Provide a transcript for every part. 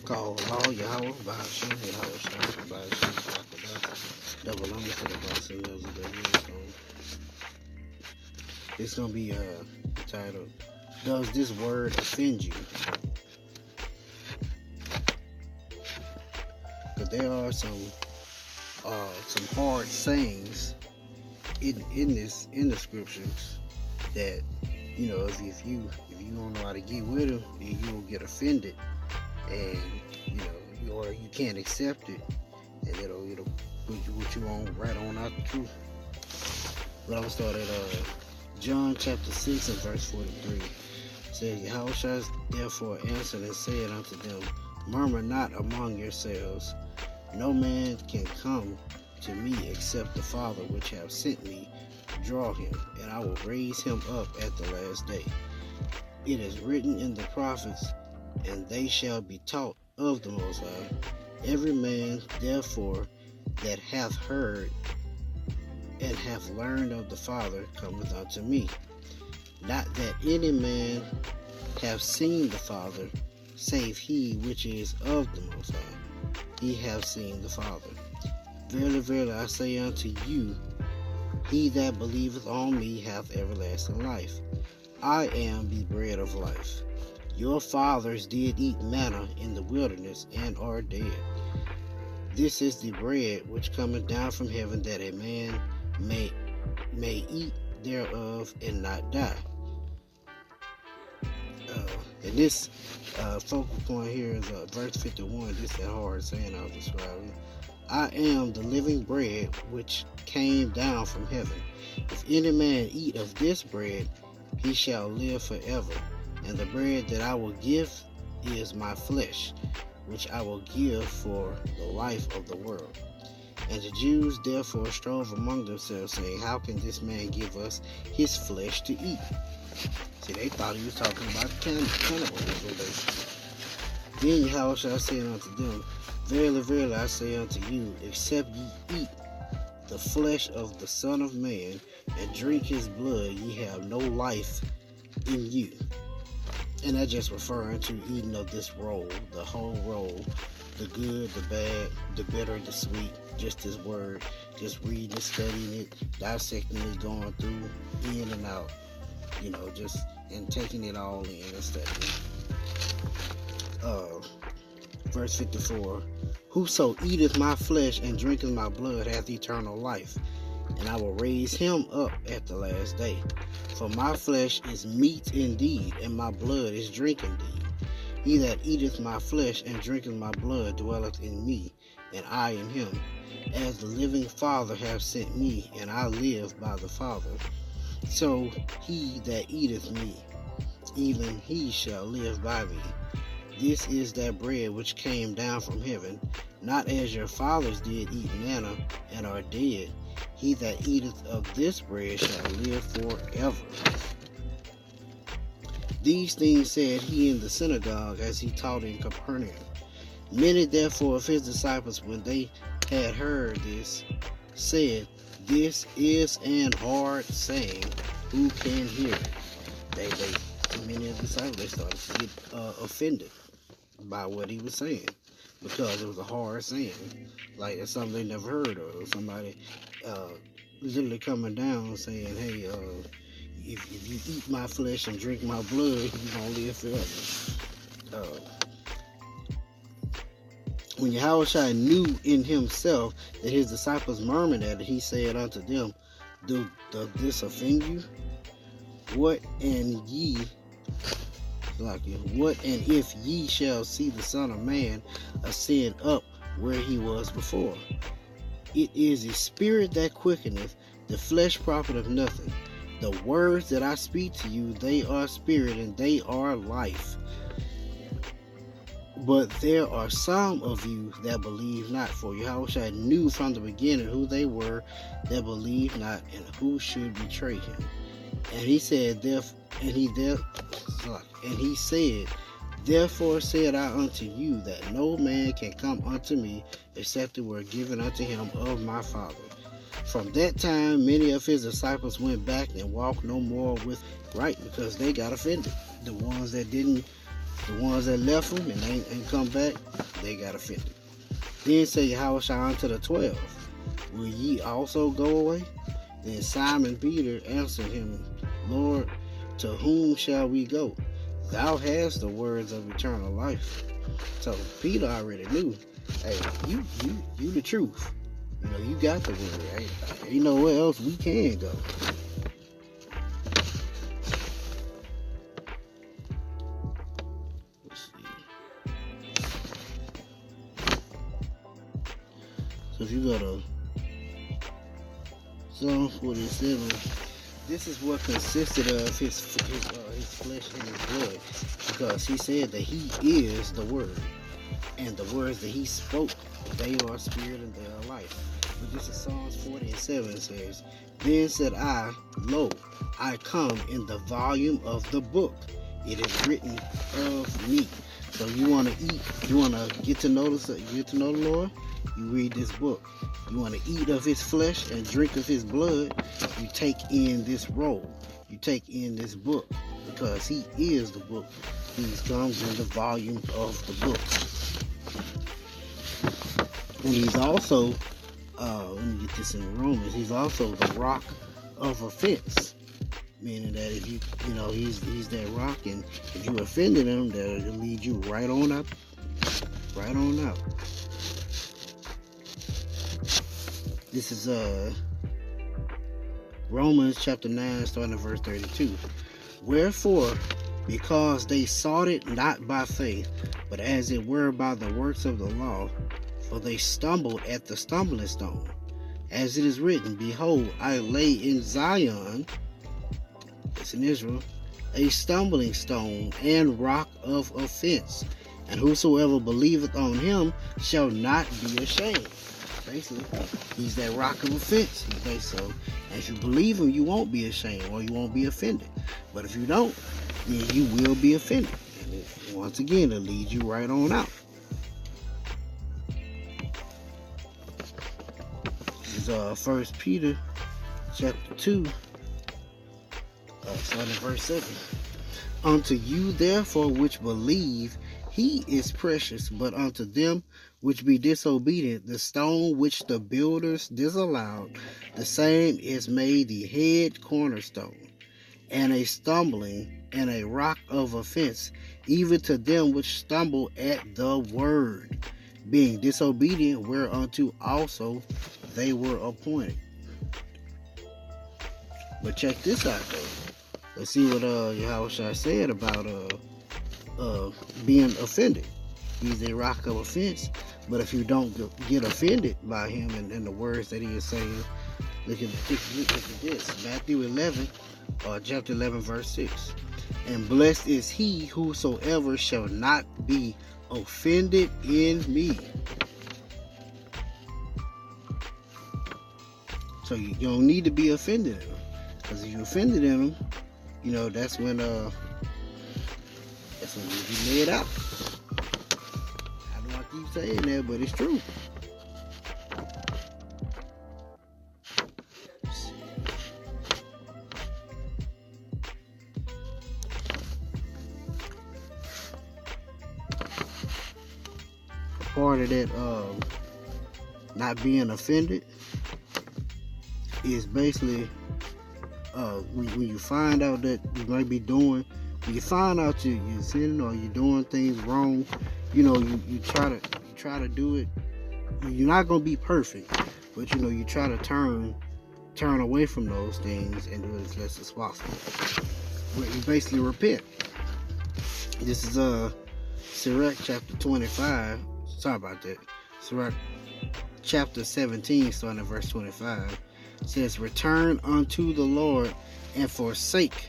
called Law Yahweh Bahasham Yahweh Shah Bahasham Shakadah Double Lumber for the Boston Hills of the Year. It's gonna be titled, Does This Word Offend You? But there are some hard sayings in the scriptures that, you know, if you don't know how to get with them, then you will get offended, and you can't accept it, and it'll put you on right on out the truth. But I'm gonna start at John chapter 6 and verse 43. It says, Yahushua therefore answered and said unto them, Murmur not among yourselves. No man can come to me except the Father which hath sent me draw him, and I will raise him up at the last day. It is written in the prophets, and they shall be taught of the Most High. Every man therefore that hath heard and hath learned of the Father cometh unto me. Not that any man have seen the Father, save he which is of the Most High. He hath seen the Father. Verily, verily, I say unto you, he that believeth on me hath everlasting life. I am the bread of life. Your fathers did eat manna in the wilderness, and are dead. This is the bread which cometh down from heaven, that a man may eat thereof and not die. And this focal point here is verse 51. This is that hard saying I was describing. I am the living bread which came down from heaven. If any man eat of this bread, he shall live forever. And the bread that I will give is my flesh, which I will give for the life of the world. And the Jews therefore strove among themselves, saying, How can this man give us his flesh to eat? See, they thought he was talking about cannibalism. Then Yahushua said unto them, Verily, verily, I say unto you, except ye eat the flesh of the Son of Man, and drink his blood, ye have no life in you. And that's just referring to eating of this roll, the whole roll, the good, the bad, the bitter, the sweet, just this word, just reading it, studying it, dissecting it, going through, in and out, just, and taking it all in and studying. Verse 54, Whoso eateth my flesh and drinketh my blood hath eternal life, and I will raise him up at the last day. For my flesh is meat indeed, and my blood is drink indeed. He that eateth my flesh and drinketh my blood dwelleth in me, and I in him. As the living Father hath sent me, and I live by the Father, so he that eateth me, even he shall live by me. This is that bread which came down from heaven, not as your fathers did eat manna, and are dead. He that eateth of this bread shall live forever. These things said he in the synagogue, as he taught in Capernaum. Many therefore of his disciples, when they had heard this, said, This is an hard saying. Who can hear it? Many of the disciples, they started to get offended by what he was saying, because it was a hard saying. Like, it's something they never heard of. Somebody literally coming down saying, Hey, if you eat my flesh and drink my blood, you're going to live forever. When Yahushua knew in himself that his disciples murmured at it, he said unto them, Does this offend you? What and if ye shall see the Son of Man ascend up where he was before? It is the spirit that quickeneth, the flesh profiteth nothing. The words that I speak to you, they are spirit and they are life. But there are some of you that believe not, for Yahushua knew from the beginning who they were that believed not, and who should betray him. And he said, Therefore said I unto you, that no man can come unto me, except it were given unto him of my Father. From that time, many of his disciples went back and walked no more with right, because they got offended. The ones that didn't The ones that left him and ain't come back, they got offended. Then said Yahushua unto the 12, will ye also go away? Then Simon Peter answered him, Lord, to whom shall we go? Thou hast the words of eternal life. So Peter already knew, hey, you the truth. You know, you got the word. Hey, ain't nowhere else we can go. Let's see. So if you go to Psalm 47, this is what consisted of his flesh and his blood, because he said that he is the word, and the words that he spoke, they are spirit and they are life. But this is Psalms 47 says, then said I, lo, I come in the volume of the book. It is written of me. So you want to eat, you want to get to know the Lord, you read this book. You want to eat of his flesh and drink of his blood, you take in this roll. You take in this book, because he is the book. He comes in the volume of the book. And he's also, let me get this in Romans, he's also the rock of offense. Meaning that if he's that rock, and if you offended him, that'll lead you right on out. Right on out. This is Romans chapter 9, starting at verse 32. Wherefore, because they sought it not by faith, but as it were by the works of the law, for they stumbled at the stumbling stone. As it is written, behold, I lay in Zion, it's in Israel, a stumbling stone and rock of offense, and whosoever believeth on him shall not be ashamed. Basically, he's that rock of offense. So if you believe him, you won't be ashamed, or you won't be offended. But if you don't, then you will be offended. And once again, it'll lead you right on out. This is 1 Peter chapter 2, starting at verse 7. Unto you therefore which believe, he is precious, but unto them which be disobedient, the stone which the builders disallowed, the same is made the head cornerstone, and a stumbling and a rock of offense, even to them which stumble at the word, being disobedient, whereunto also they were appointed. But check this out though. Let's see what Yahushua said about being offended. He's a rock of offense. But if you don't get offended by him and the words that he is saying, look at this. Matthew 11, chapter 11, verse 6. And blessed is he whosoever shall not be offended in me. So you don't need to be offended in him. Because if you offended in him, that's when you be laid out. I don't want to keep saying that, but it's true. Part of that not being offended is basically when you find out that you might be doing, when you find out you're sinning or you're doing things wrong, you try to do it. You're not gonna be perfect, but you try to turn away from those things and do it as less as possible. Where you basically repent. This is Sirach chapter 25. Sorry about that. Sirach chapter 17, starting at verse 25. It says, return unto the Lord and forsake.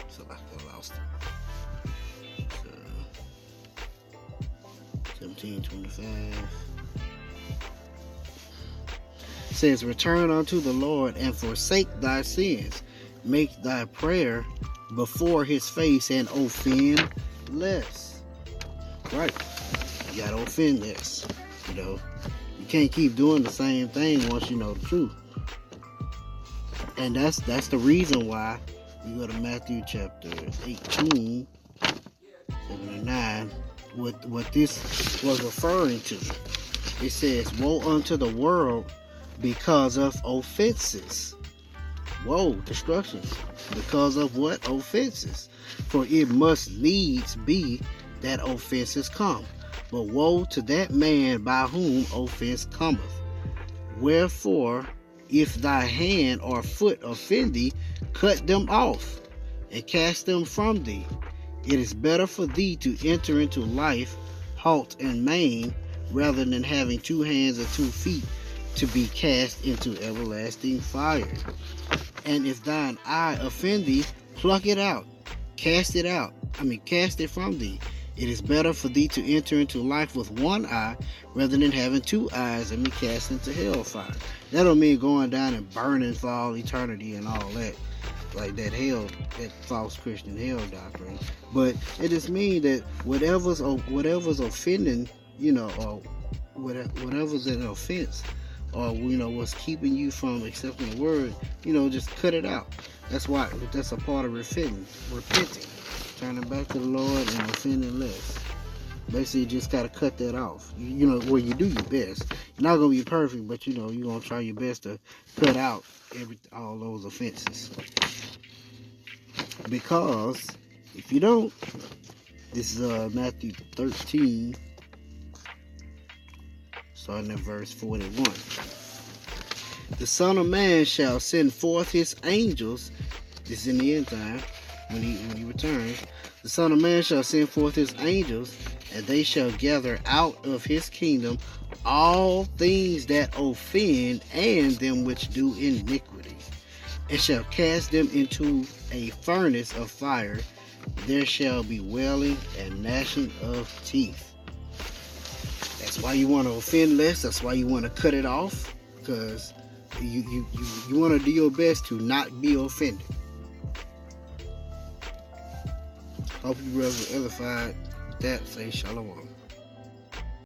So I lost it. 17:25. It says, return unto the Lord and forsake thy sins. Make thy prayer before his face and offend less. Right. You gotta offend less. You can't keep doing the same thing once you know the truth. And that's the reason why you go to Matthew chapter 18. 7 and 9, what this was referring to. It says, woe unto the world because of offenses. Woe, destruction. Because of what? Offenses. For it must needs be that offenses come. But woe to that man by whom offense cometh. Wherefore, if thy hand or foot offend thee, cut them off, and cast them from thee. It is better for thee to enter into life halt and maimed, rather than having 2 hands and 2 feet to be cast into everlasting fire. And if thine eye offend thee, pluck it out, cast it from thee. It is better for thee to enter into life with 1 eye, rather than having 2 eyes and be cast into hellfire. That don't mean going down and burning for all eternity and all that, like that false Christian hell doctrine. But it just means that whatever's offending, or whatever's an offense, or what's keeping you from accepting the word, just cut it out. That's a part of repenting, turning back to the Lord and offending less. Basically, you just gotta cut that off. You do your best. You're not gonna be perfect, but you're gonna try your best to cut out all those offenses. Because if you don't, this is Matthew 13, starting at verse 41. The Son of Man shall send forth his angels. This is in the end time, when he returns. The Son of Man shall send forth his angels, and they shall gather out of his kingdom all things that offend, and them which do iniquity, and shall cast them into a furnace of fire. There shall be wailing and gnashing of teeth. That's why you want to offend less. That's why you want to cut it off, because you want to do your best to not be offended. Hope you were edified. That say shalom.